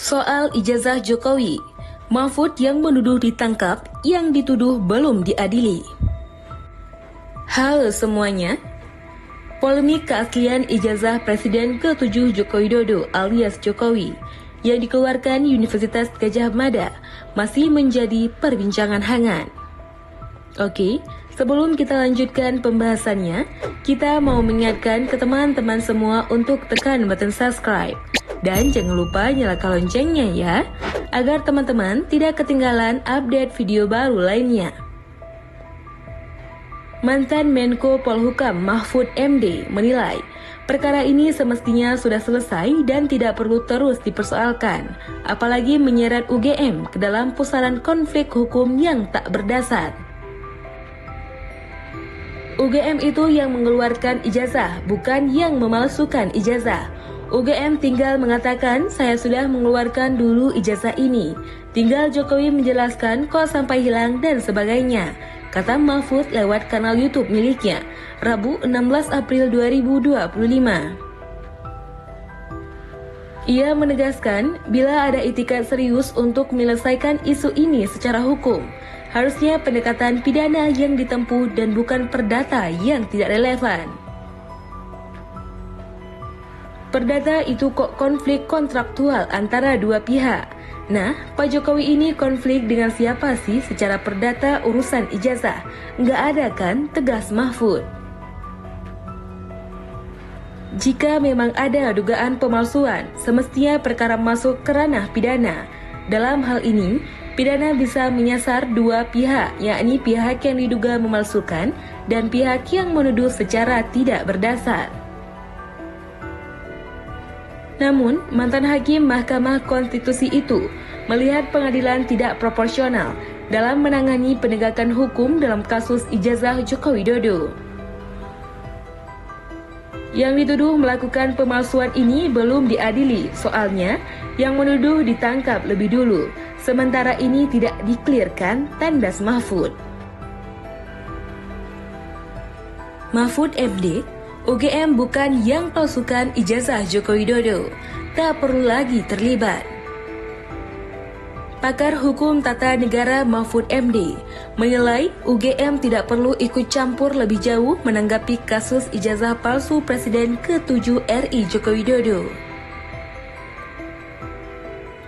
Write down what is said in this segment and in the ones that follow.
Soal ijazah Jokowi, Mahfud yang menuduh ditangkap, yang dituduh belum diadili. Halo semuanya, polemik keaslian ijazah Presiden ke-7 Joko Widodo alias Jokowi yang dikeluarkan Universitas Gadjah Mada masih menjadi perbincangan hangat. Oke, sebelum kita lanjutkan pembahasannya, kita mau mengingatkan ke teman-teman semua untuk tekan button subscribe. Dan jangan lupa nyalakan loncengnya ya, agar teman-teman tidak ketinggalan update video baru lainnya. Mantan Menko Polhukam Mahfud MD menilai perkara ini semestinya sudah selesai dan tidak perlu terus dipersoalkan, apalagi menyeret UGM ke dalam pusaran konflik hukum yang tak berdasar. UGM itu yang mengeluarkan ijazah, bukan yang memalsukan ijazah. UGM tinggal mengatakan, saya sudah mengeluarkan dulu ijazah ini. Tinggal Jokowi menjelaskan kok sampai hilang dan sebagainya, kata Mahfud lewat kanal YouTube miliknya, Rabu 16 April 2025. Ia menegaskan, bila ada itikat serius untuk menyelesaikan isu ini secara hukum, harusnya pendekatan pidana yang ditempuh dan bukan perdata yang tidak relevan. Perdata itu kok konflik kontraktual antara dua pihak. Nah, Pak Jokowi ini konflik dengan siapa sih secara perdata urusan ijazah? Nggak ada kan, tegas Mahfud. Jika memang ada dugaan pemalsuan, semestinya perkara masuk ke ranah pidana. Dalam hal ini, pidana bisa menyasar dua pihak, yakni pihak yang diduga memalsukan dan pihak yang menuduh secara tidak berdasar. Namun, mantan hakim Mahkamah Konstitusi itu melihat pengadilan tidak proporsional dalam menangani penegakan hukum dalam kasus ijazah Joko Widodo. Yang dituduh melakukan pemalsuan ini belum diadili, soalnya yang menuduh ditangkap lebih dulu, sementara ini tidak diklirkan, tandas Mahfud. Mahfud MD, UGM bukan yang palsukan ijazah Joko Widodo, tak perlu lagi terlibat. Pakar Hukum Tata Negara Mahfud MD menilai UGM tidak perlu ikut campur lebih jauh menanggapi kasus ijazah palsu Presiden ke-7 RI Joko Widodo.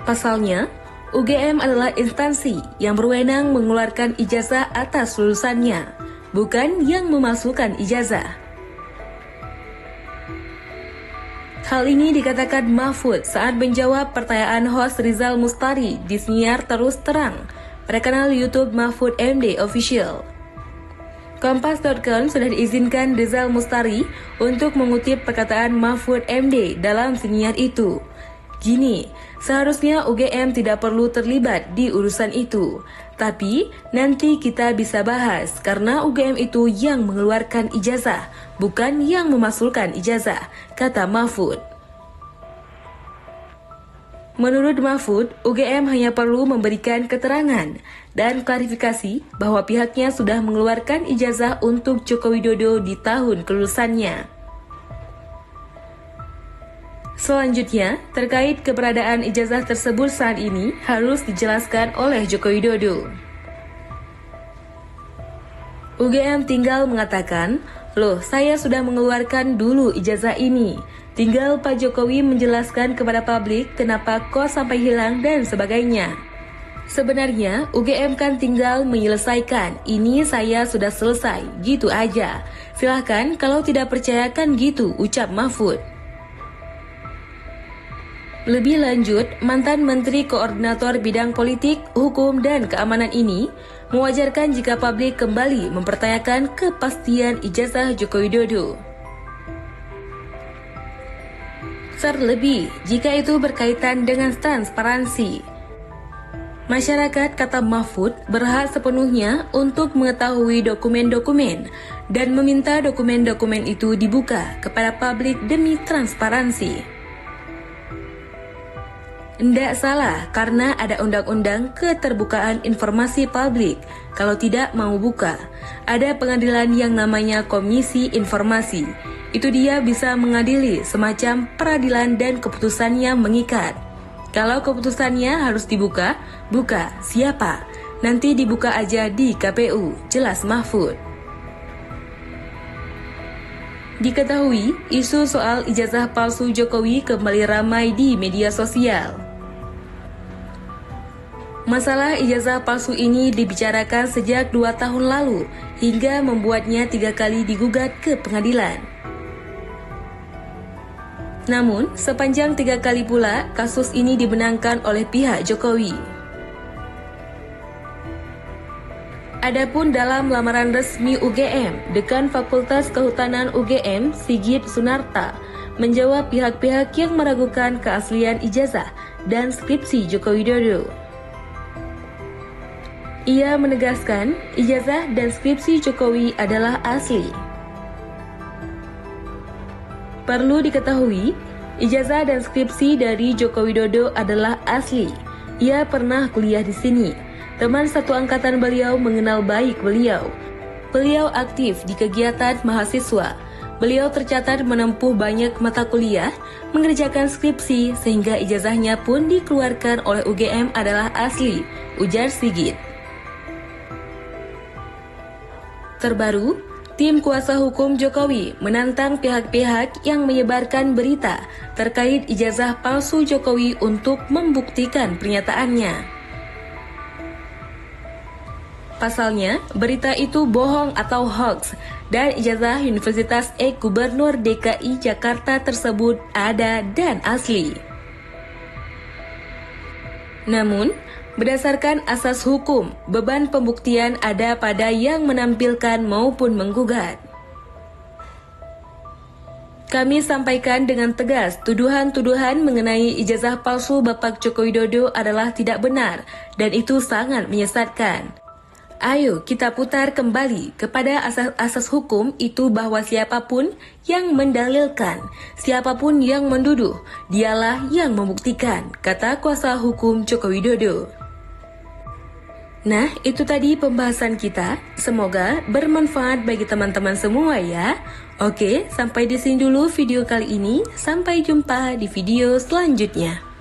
Pasalnya, UGM adalah instansi yang berwenang mengeluarkan ijazah atas lulusannya, bukan yang memalsukan ijazah. Hal ini dikatakan Mahfud saat menjawab pertanyaan host Rizal Mustari di Siniar Terus Terang pada kanal YouTube Mahfud MD Official. Kompas.com sudah diizinkan Rizal Mustari untuk mengutip perkataan Mahfud MD dalam siniar itu. Gini, seharusnya UGM tidak perlu terlibat di urusan itu, tapi nanti kita bisa bahas karena UGM itu yang mengeluarkan ijazah, bukan yang memasukkan ijazah, kata Mahfud. Menurut Mahfud, UGM hanya perlu memberikan keterangan dan klarifikasi bahwa pihaknya sudah mengeluarkan ijazah untuk Joko Widodo di tahun kelulusannya. Selanjutnya, terkait keberadaan ijazah tersebut saat ini harus dijelaskan oleh Joko Widodo. UGM tinggal mengatakan, loh saya sudah mengeluarkan dulu ijazah ini. Tinggal Pak Jokowi menjelaskan kepada publik kenapa kok sampai hilang dan sebagainya. Sebenarnya UGM kan tinggal menyelesaikan, ini saya sudah selesai, gitu aja. Silahkan kalau tidak percaya kan gitu, ucap Mahfud. Lebih lanjut, mantan Menteri Koordinator Bidang Politik, Hukum, dan Keamanan ini mewajarkan jika publik kembali mempertanyakan kepastian ijazah Joko Widodo. Terlebih, jika itu berkaitan dengan transparansi. Masyarakat, kata Mahfud, berhak sepenuhnya untuk mengetahui dokumen-dokumen dan meminta dokumen-dokumen itu dibuka kepada publik demi transparansi. Tidak salah karena ada undang-undang keterbukaan informasi publik. Kalau tidak mau buka, ada pengadilan yang namanya Komisi Informasi. Itu dia bisa mengadili semacam peradilan dan keputusannya mengikat. Kalau keputusannya harus dibuka, buka. Siapa? Nanti dibuka aja di KPU, jelas Mahfud. Diketahui, isu soal ijazah palsu Jokowi kembali ramai di media sosial. Masalah ijazah palsu ini dibicarakan sejak 2 tahun lalu, hingga membuatnya 3 kali digugat ke pengadilan. Namun, sepanjang 3 kali pula, kasus ini dimenangkan oleh pihak Jokowi. Adapun dalam lamaran resmi UGM, Dekan Fakultas Kehutanan UGM, Sigit Sunarta, menjawab pihak-pihak yang meragukan keaslian ijazah dan skripsi Joko Widodo. Ia menegaskan, ijazah dan skripsi Jokowi adalah asli. Perlu diketahui, ijazah dan skripsi dari Joko Widodo adalah asli. Ia pernah kuliah di sini. Teman satu angkatan beliau mengenal baik beliau. Beliau aktif di kegiatan mahasiswa. Beliau tercatat menempuh banyak mata kuliah, mengerjakan skripsi, sehingga ijazahnya pun dikeluarkan oleh UGM adalah asli, ujar Sigit. Terbaru, tim kuasa hukum Jokowi menantang pihak-pihak yang menyebarkan berita terkait ijazah palsu Jokowi untuk membuktikan pernyataannya. Pasalnya, berita itu bohong atau hoax, dan ijazah Universitas Gubernur DKI Jakarta tersebut ada dan asli. Namun, berdasarkan asas hukum, beban pembuktian ada pada yang menampilkan maupun menggugat. Kami sampaikan dengan tegas, tuduhan-tuduhan mengenai ijazah palsu Bapak Joko Widodo adalah tidak benar, dan itu sangat menyesatkan. Ayo kita putar kembali kepada asas-asas hukum itu bahwa siapapun yang mendalilkan, siapapun yang menduduh, dialah yang membuktikan, kata kuasa hukum Joko Widodo. Nah, itu tadi pembahasan kita. Semoga bermanfaat bagi teman-teman semua ya. Oke, sampai di sini dulu video kali ini. Sampai jumpa di video selanjutnya.